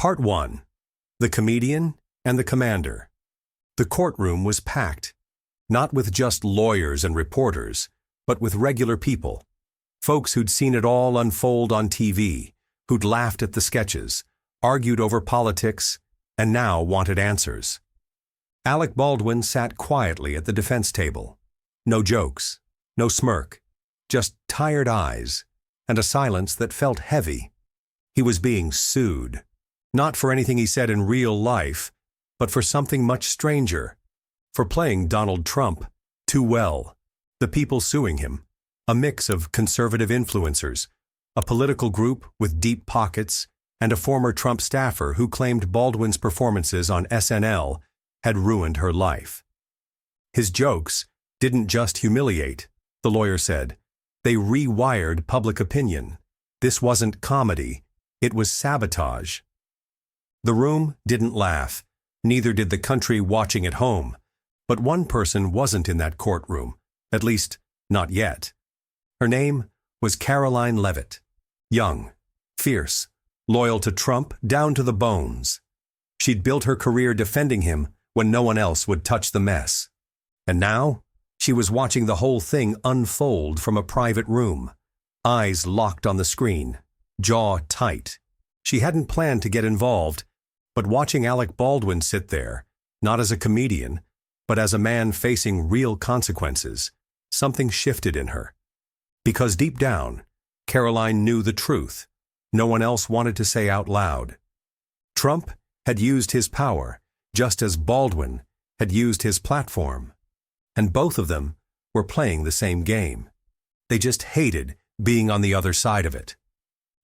Part 1. The Comedian and the Commander. The courtroom was packed, not with just lawyers and reporters, but with regular people, folks who'd seen it all unfold on TV, who'd laughed at the sketches, argued over politics, and now wanted answers. Alec Baldwin sat quietly at the defense table. No jokes, no smirk, just tired eyes, and a silence that felt heavy. He was being sued, not for anything he said in real life, but for something much stranger, for playing Donald Trump too well. The people suing him, a mix of conservative influencers, a political group with deep pockets, and a former Trump staffer who claimed Baldwin's performances on SNL had ruined her life. His jokes didn't just humiliate, the lawyer said. They rewired public opinion. This wasn't comedy, it was sabotage. The room didn't laugh, neither did the country watching at home. But one person wasn't in that courtroom, at least not yet. Her name was Karoline Leavitt. Young, fierce, loyal to Trump down to the bones. She'd built her career defending him when no one else would touch the mess. And now, she was watching the whole thing unfold from a private room, eyes locked on the screen, jaw tight. She hadn't planned to get involved, but watching Alec Baldwin sit there, not as a comedian, but as a man facing real consequences, something shifted in her. Because deep down, Karoline knew the truth no one else wanted to say out loud. Trump had used his power, just as Baldwin had used his platform. And both of them were playing the same game. They just hated being on the other side of it.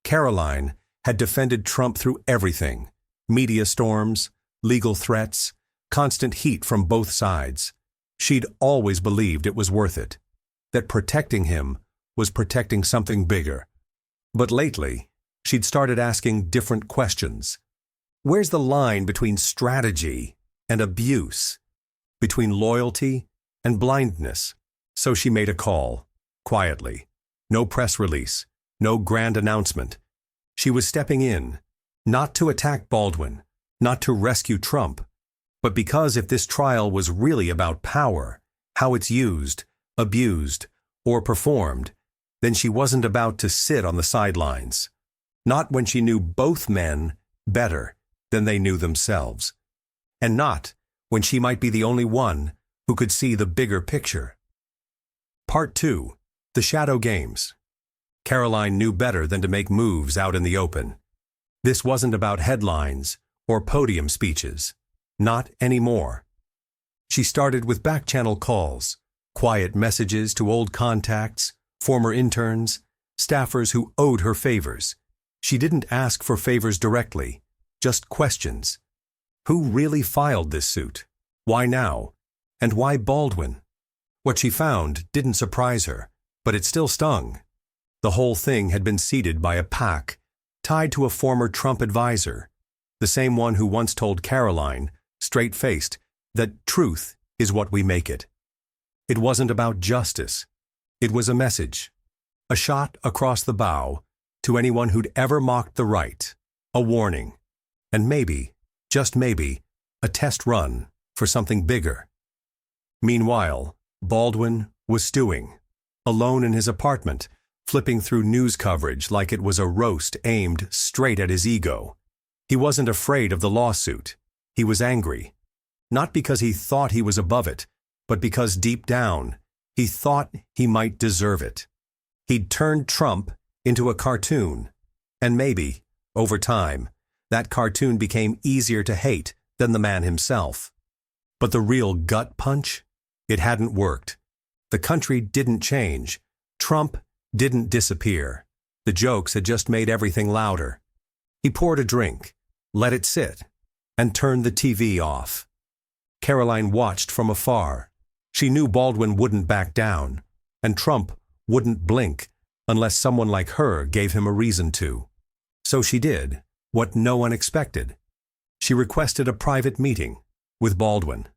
Karoline had defended Trump through everything: media storms, legal threats, constant heat from both sides. She'd always believed it was worth it, that protecting him was protecting something bigger. But lately, she'd started asking different questions. Where's the line between strategy and abuse? Between loyalty and blindness? So she made a call, quietly. No press release, no grand announcement. She was stepping in, not to attack Baldwin, not to rescue Trump, but because if this trial was really about power, how it's used, abused, or performed, then she wasn't about to sit on the sidelines. Not when she knew both men better than they knew themselves. And not when she might be the only one who could see the bigger picture. Part 2. The Shadow Games. Karoline knew better than to make moves out in the open. This wasn't about headlines or podium speeches. Not anymore. She started with back-channel calls, quiet messages to old contacts, former interns, staffers who owed her favors. She didn't ask for favors directly, just questions. Who really filed this suit? Why now? And why Baldwin? What she found didn't surprise her, but it still stung. The whole thing had been seeded by a PAC, tied to a former Trump advisor, the same one who once told Karoline, straight-faced, that truth is what we make it. It wasn't about justice. It was a message, a shot across the bow to anyone who'd ever mocked the right, a warning, and maybe, just maybe, a test run for something bigger. Meanwhile, Baldwin was stewing, alone in his apartment, flipping through news coverage like it was a roast aimed straight at his ego. He wasn't afraid of the lawsuit. He was angry. Not because he thought he was above it, but because deep down, he thought he might deserve it. He'd turned Trump into a cartoon, and maybe, over time, that cartoon became easier to hate than the man himself. But the real gut punch? It hadn't worked. The country didn't change. Trump didn't disappear. The jokes had just made everything louder. He poured a drink, let it sit, and turned the TV off. Karoline watched from afar. She knew Baldwin wouldn't back down, and Trump wouldn't blink unless someone like her gave him a reason to. So she did what no one expected. She requested a private meeting with Baldwin.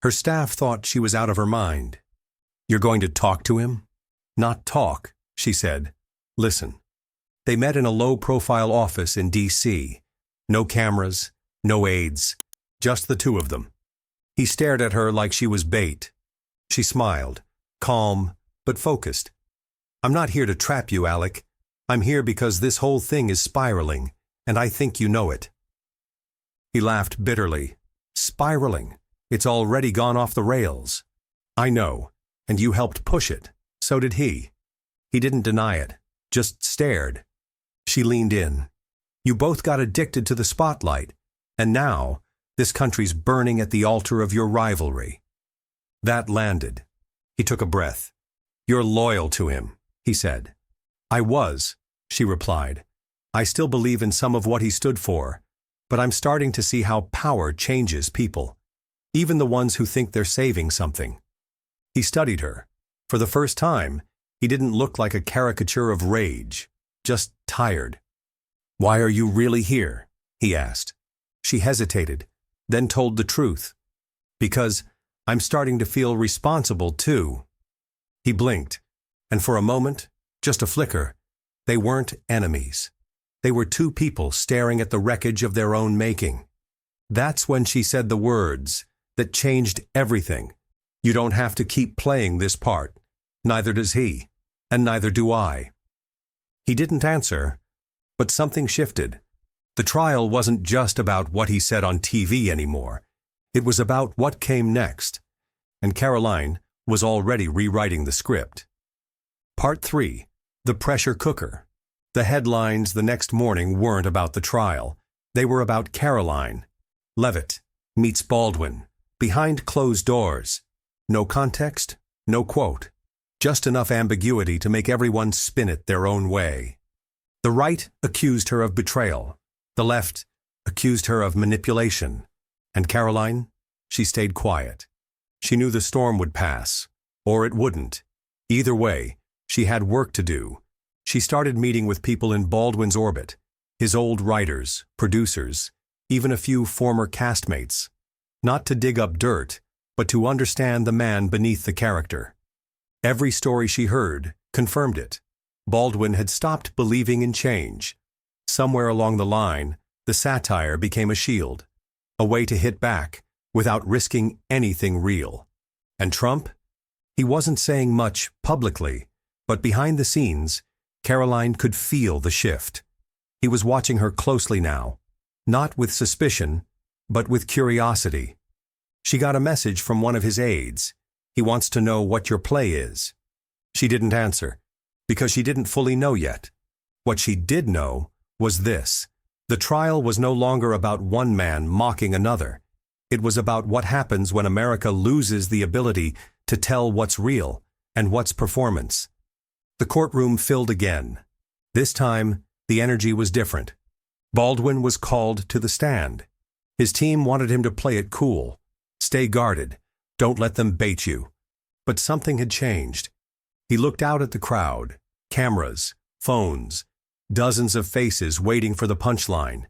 Her staff thought she was out of her mind. "You're going to talk to him?" "Not talk," she said. "Listen." They met in a low-profile office in D.C., No cameras, no aides, just the two of them. He stared at her like she was bait. She smiled, calm, but focused. "I'm not here to trap you, Alec. I'm here because this whole thing is spiraling, and I think you know it." He laughed bitterly. "Spiraling? It's already gone off the rails." "I know, and you helped push it. So did he." He didn't deny it, just stared. She leaned in. "You both got addicted to the spotlight, and now this country's burning at the altar of your rivalry." That landed. He took a breath. "You're loyal to him," he said. "I was," she replied. "I still believe in some of what he stood for, but I'm starting to see how power changes people, even the ones who think they're saving something." He studied her. For the first time, he didn't look like a caricature of rage, just tired. "Why are you really here?" he asked. She hesitated, then told the truth. "Because I'm starting to feel responsible too." He blinked, and for a moment, just a flicker, they weren't enemies. They were two people staring at the wreckage of their own making. That's when she said the words that changed everything. "You don't have to keep playing this part. Neither does he, and neither do I." He didn't answer, but something shifted. The trial wasn't just about what he said on TV anymore. It was about what came next, and Karoline was already rewriting the script. Part 3. The Pressure Cooker. The headlines the next morning weren't about the trial. They were about Karoline Leavitt meets Baldwin, behind closed doors. No context, no quote. Just enough ambiguity to make everyone spin it their own way. The right accused her of betrayal. The left accused her of manipulation. And Karoline? She stayed quiet. She knew the storm would pass, or it wouldn't. Either way, she had work to do. She started meeting with people in Baldwin's orbit, his old writers, producers, even a few former castmates. Not to dig up dirt, but to understand the man beneath the character. Every story she heard confirmed it. Baldwin had stopped believing in change. Somewhere along the line, the satire became a shield, a way to hit back without risking anything real. And Trump? He wasn't saying much publicly, but behind the scenes, Karoline could feel the shift. He was watching her closely now, not with suspicion, but with curiosity. She got a message from one of his aides. He wants to know what your play is. She didn't answer, because she didn't fully know yet. What she did know was this. The trial was no longer about one man mocking another. It was about what happens when America loses the ability to tell what's real and what's performance. The courtroom filled again. This time, the energy was different. Baldwin was called to the stand. His team wanted him to play it cool. Stay guarded. Don't let them bait you. But something had changed. He looked out at the crowd. Cameras, phones, dozens of faces waiting for the punchline.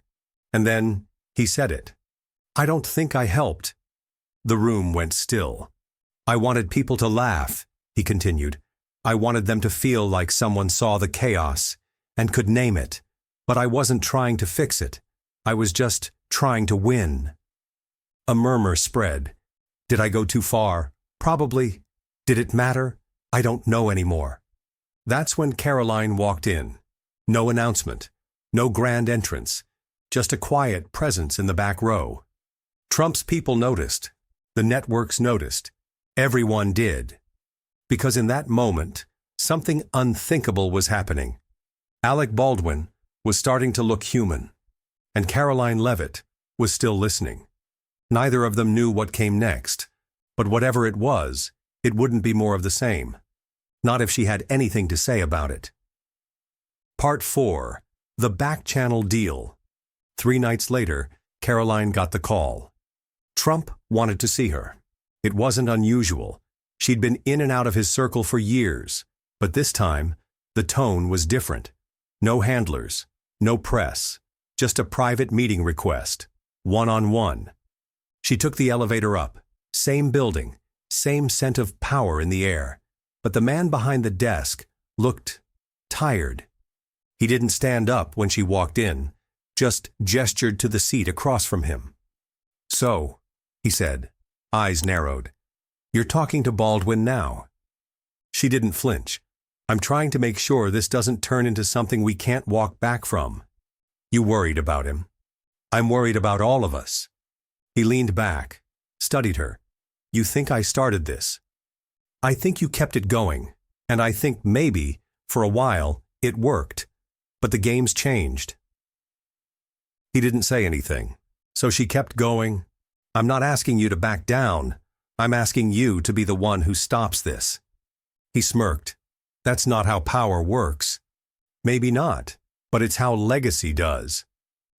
And then he said it. "I don't think I helped." The room went still. "I wanted people to laugh," he continued. "I wanted them to feel like someone saw the chaos and could name it. But I wasn't trying to fix it. I was just trying to win." A murmur spread. Did I go too far? Probably. Did it matter? I don't know anymore. That's when Karoline walked in. No announcement, no grand entrance, just a quiet presence in the back row. Trump's people noticed. The networks noticed. Everyone did. Because in that moment, something unthinkable was happening. Alec Baldwin was starting to look human, and Karoline Leavitt was still listening. Neither of them knew what came next, but whatever it was, it wouldn't be more of the same. Not if she had anything to say about it. Part 4. The back-channel deal. 3 nights later, Karoline got the call. Trump wanted to see her. It wasn't unusual. She'd been in and out of his circle for years, but this time, the tone was different. No handlers, no press, just a private meeting request, one-on-one. She took the elevator up. Same building, same scent of power in the air, but the man behind the desk looked tired. He didn't stand up when she walked in, just gestured to the seat across from him. "So," he said, eyes narrowed, "you're talking to Baldwin now?" She didn't flinch. "I'm trying to make sure this doesn't turn into something we can't walk back from." "You worried about him?" "I'm worried about all of us." He leaned back, studied her. "You think I started this?" "I think you kept it going, and I think maybe, for a while, it worked. But the game's changed." He didn't say anything, so she kept going. "I'm not asking you to back down. I'm asking you to be the one who stops this." He smirked. "That's not how power works." "Maybe not, but it's how legacy does."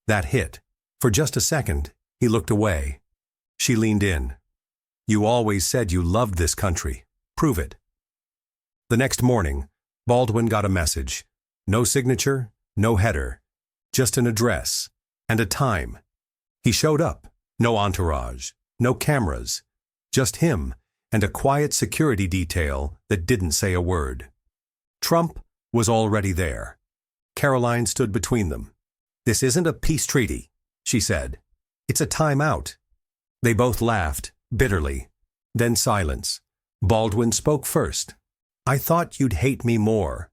That hit. For just a second, he looked away. She leaned in. "You always said you loved this country. Prove it." The next morning, Baldwin got a message. No signature, no header, just an address and a time. He showed up, no entourage, no cameras, just him and a quiet security detail that didn't say a word. Trump was already there. Karoline stood between them. "This isn't a peace treaty," she said. "It's a timeout." They both laughed, bitterly. Then silence. Baldwin spoke first. "I thought you'd hate me more."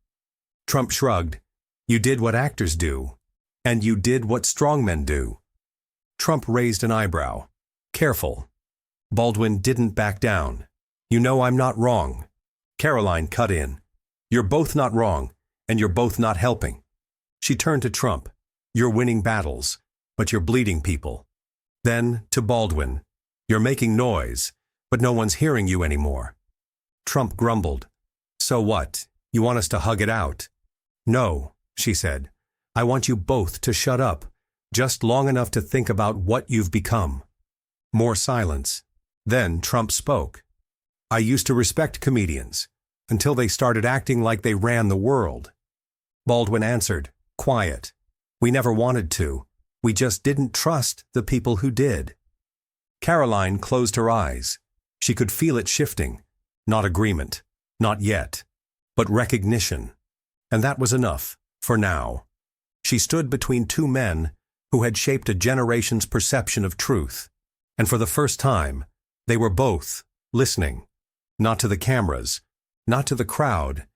Trump shrugged. "You did what actors do, and you did what strongmen do." Trump raised an eyebrow. "Careful." Baldwin didn't back down. "You know I'm not wrong." Karoline cut in. "You're both not wrong, and you're both not helping." She turned to Trump. "You're winning battles, but you're bleeding people." Then, to Baldwin, "You're making noise, but no one's hearing you anymore." Trump grumbled. "So what? You want us to hug it out?" "No," she said. "I want you both to shut up, just long enough to think about what you've become." More silence. Then Trump spoke. "I used to respect comedians, until they started acting like they ran the world." Baldwin answered, quiet. "We never wanted to. We just didn't trust the people who did." Karoline closed her eyes. She could feel it shifting. Not agreement. Not yet. But recognition. And that was enough, for now. She stood between two men who had shaped a generation's perception of truth. And for the first time, they were both listening. Not to the cameras, not to the crowd,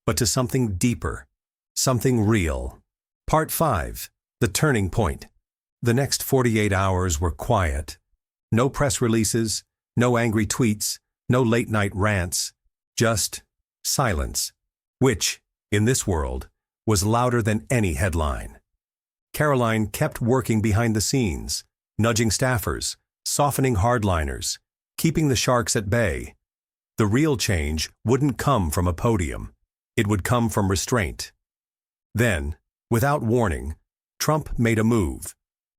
but to something deeper, something real. Part 5. The Turning Point. The next 48 hours were quiet. No press releases, no angry tweets, no late-night rants, just silence, which, in this world, was louder than any headline. Karoline kept working behind the scenes, nudging staffers, softening hardliners, keeping the sharks at bay. The real change wouldn't come from a podium. It would come from restraint. Then, without warning, Trump made a move.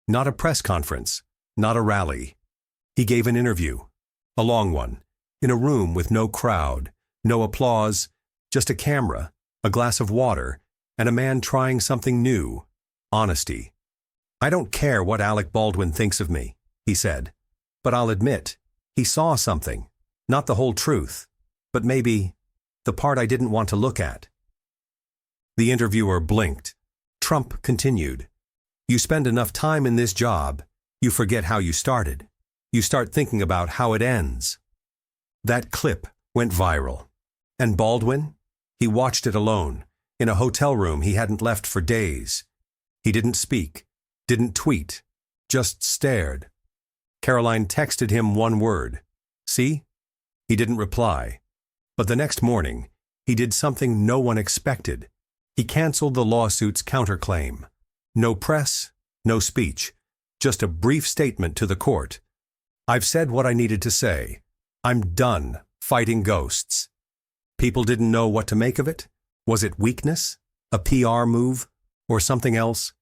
Not a press conference, not a rally. He gave an interview, a long one, in a room with no crowd, no applause, just a camera, a glass of water, and a man trying something new, honesty. "I don't care what Alec Baldwin thinks of me," he said, "but I'll admit, he saw something, not the whole truth, but maybe the part I didn't want to look at." The interviewer blinked. Trump continued. "You spend enough time in this job, you forget how you started. You start thinking about how it ends." That clip went viral. And Baldwin? He watched it alone, in a hotel room he hadn't left for days. He didn't speak, didn't tweet, just stared. Karoline texted him one word. "See?" He didn't reply. But the next morning, he did something no one expected. He canceled the lawsuit's counterclaim. No press, no speech, just a brief statement to the court. "I've said what I needed to say. I'm done fighting ghosts." People didn't know what to make of it. Was it weakness, a PR move, or something else?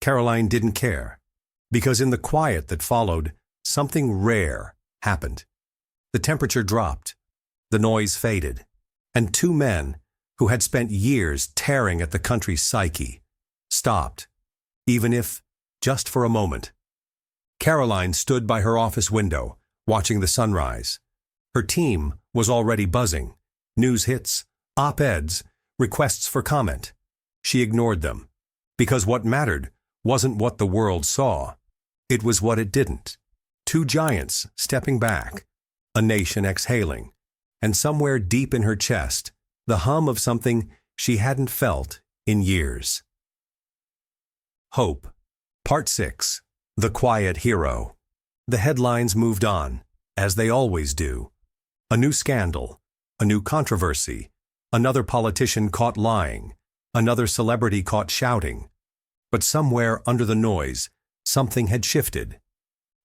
Karoline didn't care, because in the quiet that followed, something rare happened. The temperature dropped, the noise faded, and two men, who had spent years tearing at the country's psyche, stopped, even if just for a moment. Karoline stood by her office window, watching the sunrise. Her team was already buzzing. News hits, op-eds, requests for comment. She ignored them, because what mattered wasn't what the world saw. It was what it didn't. Two giants stepping back, a nation exhaling, and somewhere deep in her chest, the hum of something she hadn't felt in years. Hope. Part 6. The Quiet Hero. The headlines moved on, as they always do. A new scandal, a new controversy, another politician caught lying, another celebrity caught shouting. But somewhere under the noise, something had shifted.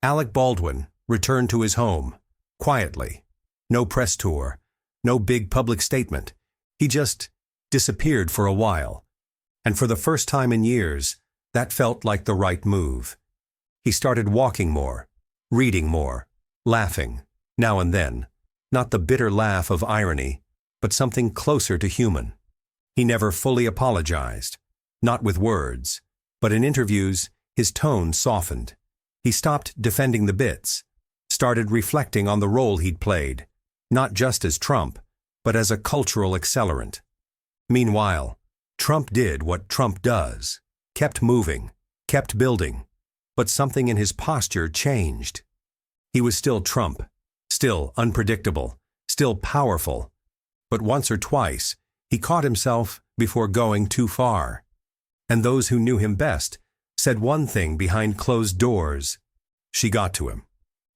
Alec Baldwin returned to his home, quietly. No press tour, no big public statement. He just disappeared for a while. And for the first time in years, that felt like the right move. He started walking more, reading more, laughing, now and then. Not the bitter laugh of irony, but something closer to human. He never fully apologized, not with words, but in interviews, his tone softened. He stopped defending the bits, started reflecting on the role he'd played, not just as Trump, but as a cultural accelerant. Meanwhile, Trump did what Trump does, kept moving, kept building, but something in his posture changed. He was still Trump, still unpredictable, still powerful, but once or twice he caught himself before going too far. And those who knew him best said one thing behind closed doors. She got to him.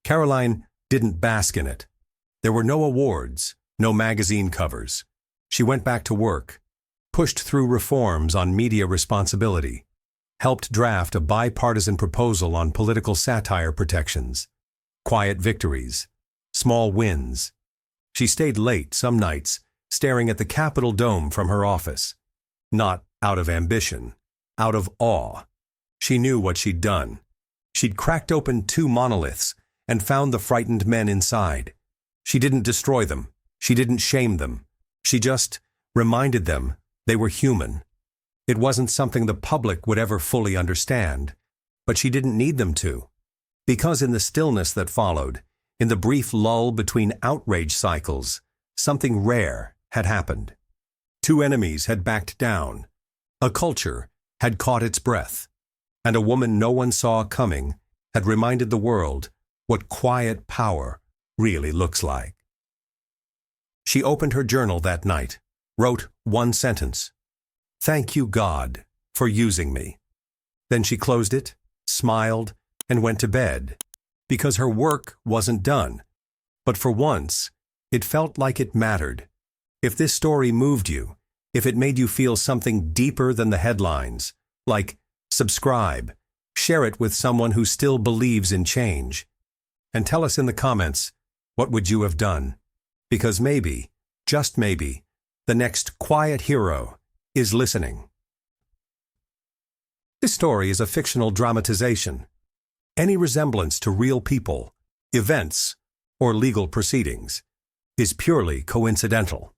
Karoline didn't bask in it. There were no awards, no magazine covers. She went back to work, pushed through reforms on media responsibility, helped draft a bipartisan proposal on political satire protections. Quiet victories, small wins. She stayed late some nights, staring at the Capitol dome from her office. Not out of ambition, out of awe. She knew what she'd done. She'd cracked open two monoliths and found the frightened men inside. She didn't destroy them. She didn't shame them. She just reminded them they were human. It wasn't something the public would ever fully understand, but she didn't need them to. Because in the stillness that followed, in the brief lull between outrage cycles, something rare had happened. Two enemies had backed down. A culture had caught its breath. And a woman no one saw coming had reminded the world what quiet power really looks like. She opened her journal that night, wrote one sentence. "Thank you, God, for using me." Then she closed it, smiled, and went to bed, because her work wasn't done. But for once, it felt like it mattered. If this story moved you, if it made you feel something deeper than the headlines, like subscribe, share it with someone who still believes in change, and tell us in the comments, what would you have done? Because maybe, just maybe, the next quiet hero is listening. This story is a fictional dramatization. Any resemblance to real people, events, or legal proceedings is purely coincidental.